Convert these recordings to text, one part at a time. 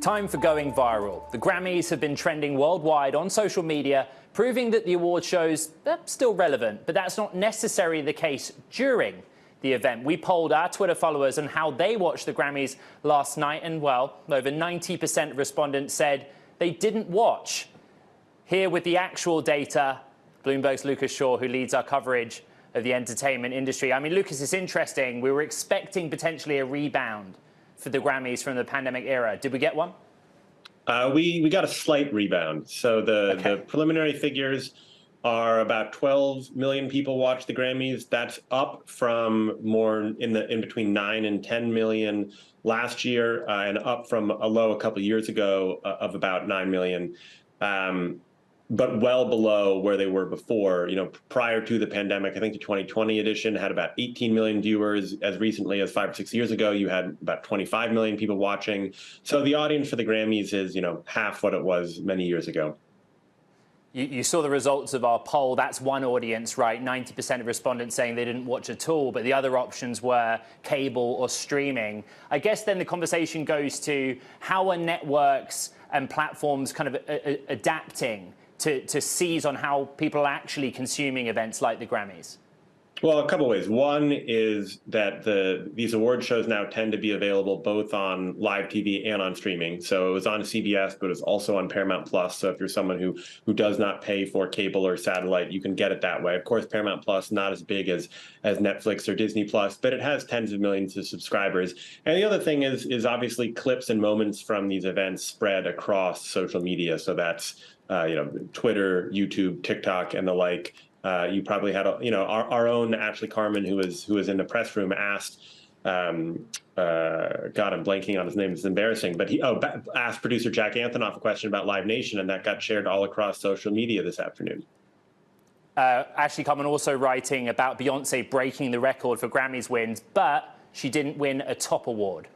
Time for going viral. The Grammys have been trending worldwide on social media, proving that the award shows are still relevant, but that's not necessarily the case during the event. We polled our Twitter followers on how they watched the Grammys last night, and well, over 90% of respondents said they didn't watch. Here with the actual data, Bloomberg's Lucas Shaw, who leads our coverage of the entertainment industry. I mean, Lucas, it's interesting. We were expecting potentially a rebound for the Grammys from the pandemic era. Did we get one? We got a slight rebound. So the preliminary figures are about 12 million people watched the Grammys. That's up from more in between 9 and 10 million last year, and up from a low a couple of years ago of about 9 million. But well below where they were before. You know, prior to the pandemic, I think the 2020 edition had about 18 million viewers. As recently as 5 or 6 years ago, you had about 25 million people watching. So the audience for the Grammys is, you know, half what it was many years ago. You saw the results of our poll. That's one audience, right? 90% of respondents saying they didn't watch at all, but the other options were cable or streaming. I guess then the conversation goes to how are networks and platforms kind of adapting to seize on how people are actually consuming events like the Grammys? Well, a couple of ways. One is that these award shows now tend to be available both on live TV and on streaming. So it was on CBS, but it's also on Paramount Plus. So if you're someone who does not pay for cable or satellite, you can get it that way. Of course, Paramount Plus not as big as Netflix or Disney Plus, but it has tens of millions of subscribers. And the other thing is obviously clips and moments from these events spread across social media. So that's Twitter, YouTube, TikTok, and the like. You probably had, our own Ashley Carmen, who was in the press room, asked, God, I'm blanking on his name. It's embarrassing, but he asked producer Jack Antonoff a question about Live Nation, and that got shared all across social media this afternoon. Ashley Carmen also writing about Beyoncé breaking the record for Grammys wins, but she didn't win a top award.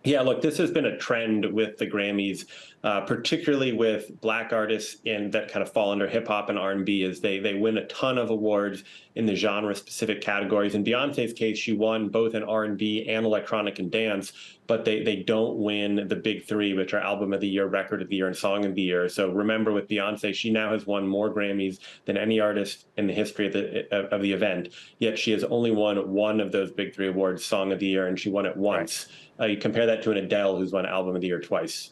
Yeah, look, this has been a trend with the Grammys, particularly with Black artists that kind of fall under hip hop and R&B, is they win a ton of awards in the genre-specific categories. In Beyonce's case, she won both in R&B and electronic and dance, but they don't win the big three, which are Album of the Year, Record of the Year, and Song of the Year. So remember, with Beyonce, she now has won more Grammys than any artist in the history of the event, yet she has only won one of those big three awards, Song of the Year, and she won it once. You compare that to an Adele, who's won Album of the Year twice.